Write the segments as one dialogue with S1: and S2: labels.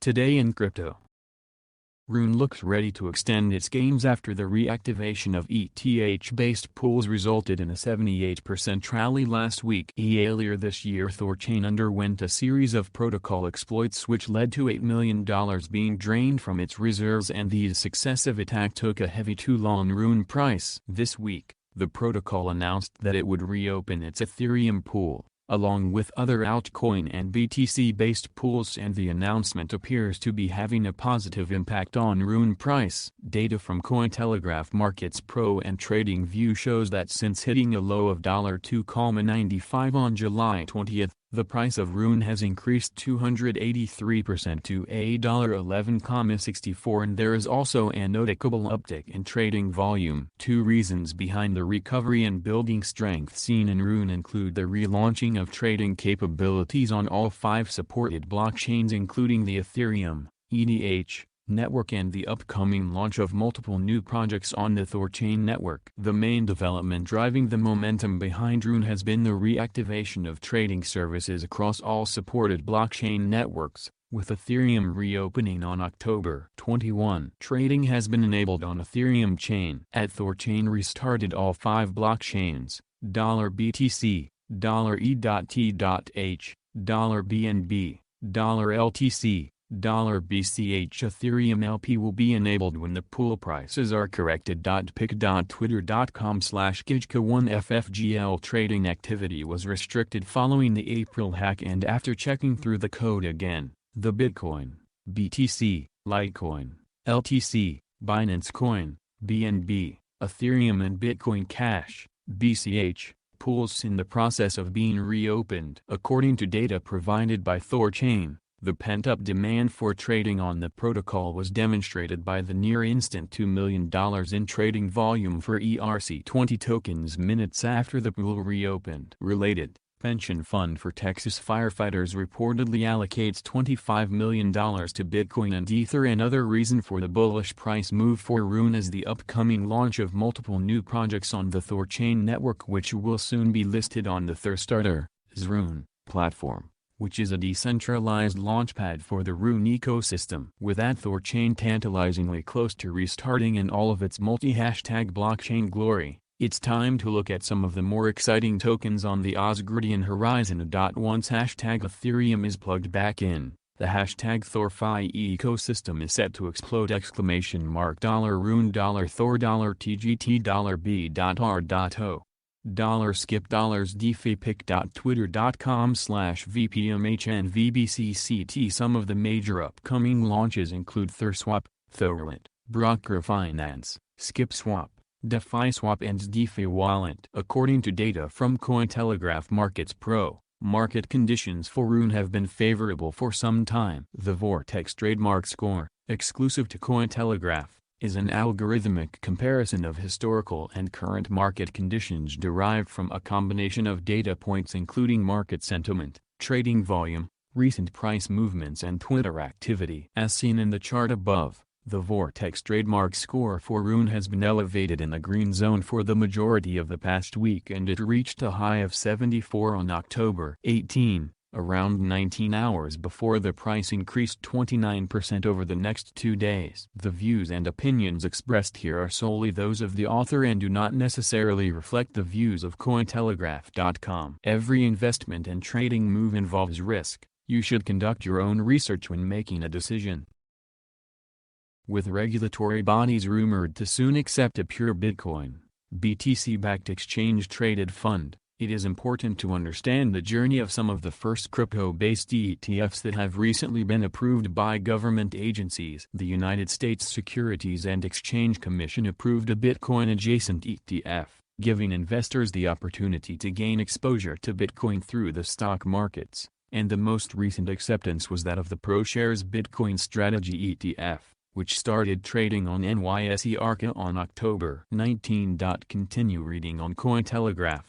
S1: Today in crypto. RUNE looks ready to extend its gains after the reactivation of ETH-based pools resulted in a 78% rally last week. Earlier this year, Thorchain underwent a series of protocol exploits which led to $8 million being drained from its reserves, and the successive attack took a heavy toll on RUNE price. This week, the protocol announced that it would reopen its Ethereum pool, along with other altcoin and BTC-based pools, and the announcement appears to be having a positive impact on RUNE price. Data from Cointelegraph Markets Pro and TradingView shows that since hitting a low of $2.95 on July 20th, the price of RUNE has increased 283% to $11.64, and there is also a noticeable uptick in trading volume. Two reasons behind the recovery and building strength seen in RUNE include the relaunching of trading capabilities on all 5 supported blockchains, including the Ethereum, ETH network, and the upcoming launch of multiple new projects on the Thorchain network. The main development driving the momentum behind RUNE has been the reactivation of trading services across all supported blockchain networks, with Ethereum reopening on October 21. Trading has been enabled on Ethereum chain. At Thorchain restarted all 5 blockchains, $BTC, $E.T.H, $BNB, $LTC, $BCH. Ethereum LP will be enabled when the pool prices are corrected. Pic.twitter.com/Gijka1FFGL trading activity was restricted following the April hack, and after checking through the code again, the Bitcoin, BTC, Litecoin, LTC, Binance Coin, BNB, Ethereum and Bitcoin Cash, BCH, pools in the process of being reopened. According to data provided by Thorchain, the pent-up demand for trading on the protocol was demonstrated by the near-instant $2 million in trading volume for ERC20 tokens minutes after the pool reopened. Related, pension fund for Texas firefighters reportedly allocates $25 million to Bitcoin and Ether. Another reason for the bullish price move for RUNE is the upcoming launch of multiple new projects on the Thorchain network, which will soon be listed on the Thirstarter's RUNE platform, which is a decentralized launchpad for the RUNE ecosystem. With that Thorchain tantalizingly close to restarting in all of its multi-hashtag blockchain glory, it's time to look at some of the more exciting tokens on the Asgardian horizon. Once hashtag Ethereum is plugged back in, the hashtag ThorFi ecosystem is set to explode! $RUNE, $Thor, $TGT, $B.R.O. $skip $DeFi. Pic.twitter.com/VPMHNVBCCT. Some of the major upcoming launches include ThorSwap, Thorwallet, Broker Finance, SkipSwap, DeFiSwap and DeFi Wallet. According to data from Cointelegraph Markets Pro, market conditions for RUNE have been favorable for some time. The Vortex trademark score, exclusive to Cointelegraph, is an algorithmic comparison of historical and current market conditions derived from a combination of data points including market sentiment, trading volume, recent price movements and Twitter activity. As seen in the chart above, the Vortex trademark score for RUNE has been elevated in the green zone for the majority of the past week, and it reached a high of 74 on October 18. Around 19 hours before the price increased 29% over the next 2 days. The views and opinions expressed here are solely those of the author and do not necessarily reflect the views of Cointelegraph.com. Every investment and trading move involves risk. You should conduct your own research when making a decision. With regulatory bodies rumored to soon accept a pure Bitcoin, BTC-backed exchange-traded fund, it is important to understand the journey of some of the first crypto-based ETFs that have recently been approved by government agencies. The United States Securities and Exchange Commission approved a Bitcoin-adjacent ETF, giving investors the opportunity to gain exposure to Bitcoin through the stock markets, and the most recent acceptance was that of the ProShares Bitcoin Strategy ETF, which started trading on NYSE Arca on October 19. Continue reading on Cointelegraph.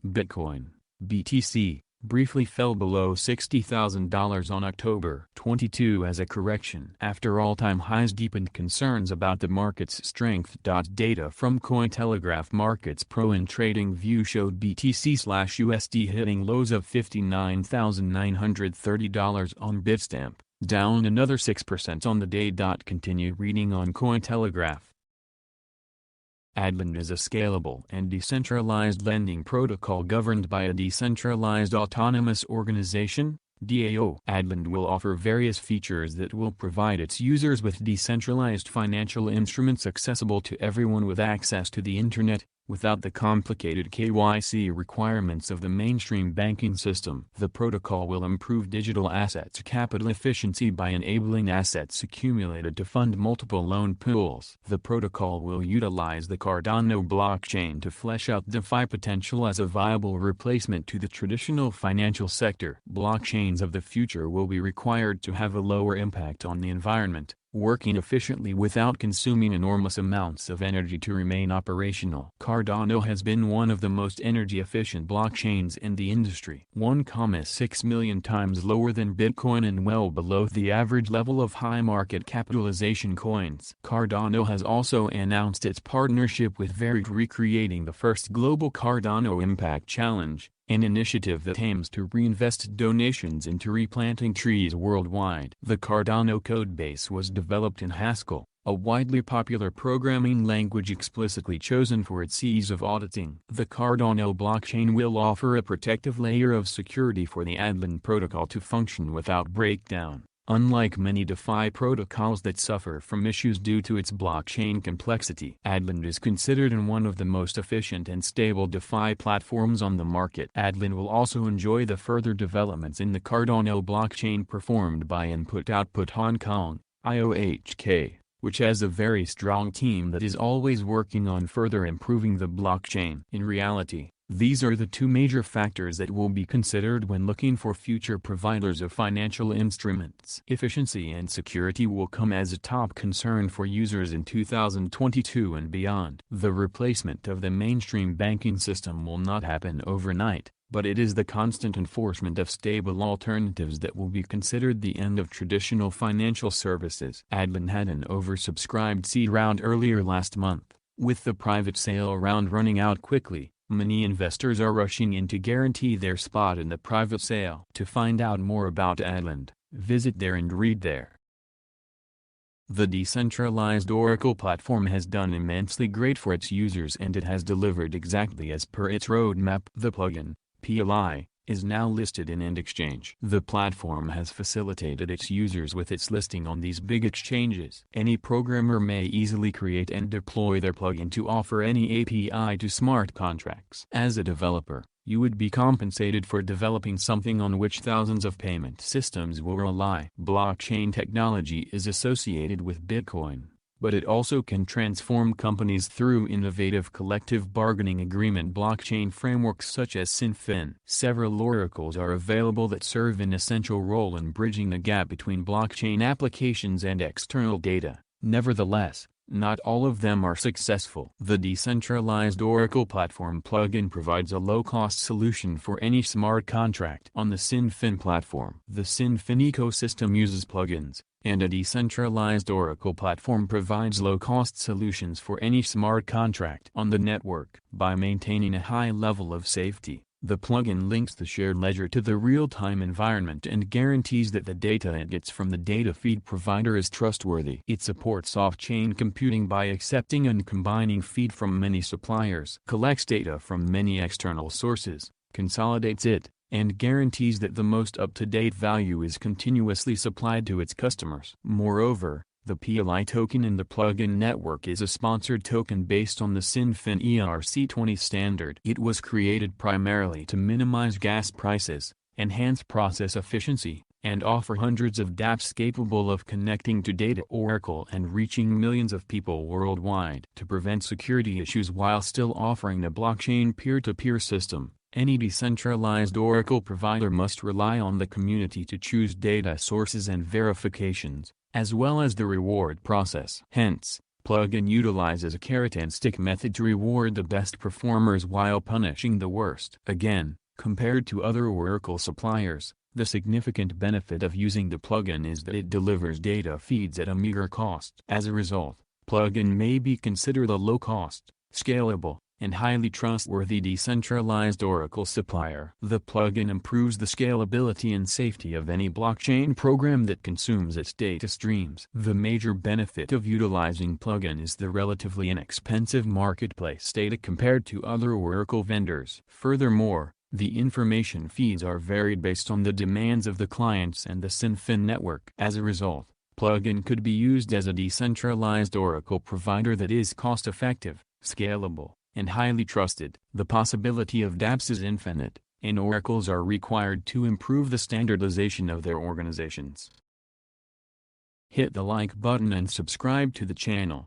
S1: Bitcoin, BTC, briefly fell below $60,000 on October 22 as a correction after all-time highs deepened concerns about the market's strength. Data from Cointelegraph Markets Pro and TradingView showed BTC/USD hitting lows of $59,930 on Bitstamp, down another 6% on the day.Continue reading on Cointelegraph. ADLAN is a scalable and decentralized lending protocol governed by a decentralized autonomous organization, DAO. ADLAN will offer various features that will provide its users with decentralized financial instruments accessible to everyone with access to the Internet, without the complicated KYC requirements of the mainstream banking system. The protocol will improve digital assets capital efficiency by enabling assets accumulated to fund multiple loan pools. The protocol will utilize the Cardano blockchain to flesh out DeFi potential as a viable replacement to the traditional financial sector. Blockchains of the future will be required to have a lower impact on the environment, working efficiently without consuming enormous amounts of energy to remain operational. Cardano has been one of the most energy-efficient blockchains in the industry, 1.6 million times lower than Bitcoin and well below the average level of high market capitalization coins. Cardano has also announced its partnership with Varied, recreating the first global Cardano Impact Challenge, an initiative that aims to reinvest donations into replanting trees worldwide. The Cardano codebase was developed in Haskell, a widely popular programming language explicitly chosen for its ease of auditing. The Cardano blockchain will offer a protective layer of security for the ADLAN protocol to function without breakdown. Unlike many DeFi protocols that suffer from issues due to its blockchain complexity, ADLAN is considered one of the most efficient and stable DeFi platforms on the market. ADLAN will also enjoy the further developments in the Cardano blockchain performed by Input-Output Hong Kong, IOHK, which has a very strong team that is always working on further improving the blockchain. In reality, these are the two major factors that will be considered when looking for future providers of financial instruments. Efficiency and security will come as a top concern for users in 2022 and beyond. The replacement of the mainstream banking system will not happen overnight, but it is the constant enforcement of stable alternatives that will be considered the end of traditional financial services. ADLAN had an oversubscribed seed round earlier last month. With the private sale round running out quickly, many investors are rushing in to guarantee their spot in the private sale. To find out more about ADLAN, visit there and read there. The decentralized Oracle platform has done immensely great for its users and it has delivered exactly as per its roadmap. The plugin, PLI, is now listed in and exchange. The platform has facilitated its users with its listing on these big exchanges. Any programmer may easily create and deploy their plugin to offer any API to smart contracts. As a developer, you would be compensated for developing something on which thousands of payment systems will rely. Blockchain technology is associated with Bitcoin, but it also can transform companies through innovative collective bargaining agreement blockchain frameworks such as SynFin. Several oracles are available that serve an essential role in bridging the gap between blockchain applications and external data. Nevertheless, not all of them are successful. The decentralized Oracle platform plugin provides a low-cost solution for any smart contract on the SynFin platform. The SynFin ecosystem uses plugins, and a decentralized Oracle platform provides low-cost solutions for any smart contract on the network. By maintaining a high level of safety, the plugin links the shared ledger to the real-time environment and guarantees that the data it gets from the data feed provider is trustworthy. It supports off-chain computing by accepting and combining feed from many suppliers, collects data from many external sources, consolidates it, and guarantees that the most up-to-date value is continuously supplied to its customers. Moreover, the PLI token in the plugin network is a sponsored token based on the SynFin ERC20 standard. It was created primarily to minimize gas prices, enhance process efficiency, and offer hundreds of dApps capable of connecting to data Oracle and reaching millions of people worldwide. To prevent security issues while still offering a blockchain peer-to-peer system, any decentralized Oracle provider must rely on the community to choose data sources and verifications, as well as the reward process. Hence, plugin utilizes a carrot and stick method to reward the best performers while punishing the worst. Again, Compared to other Oracle suppliers, the significant benefit of using the plugin is that it delivers data feeds at a meager cost. As a result, plugin may be considered a low-cost, scalable, and highly trustworthy decentralized Oracle supplier. The plugin improves the scalability and safety of any blockchain program that consumes its data streams. The major benefit of utilizing plugin is the relatively inexpensive marketplace data compared to other Oracle vendors. Furthermore, the information feeds are varied based on the demands of the clients and the SynFin network. As a result, plugin could be used as a decentralized Oracle provider that is cost-effective, scalable, and highly trusted. The possibility of dApps is infinite, and oracles are required to improve the standardization of their organizations. Hit the like button and subscribe to the channel.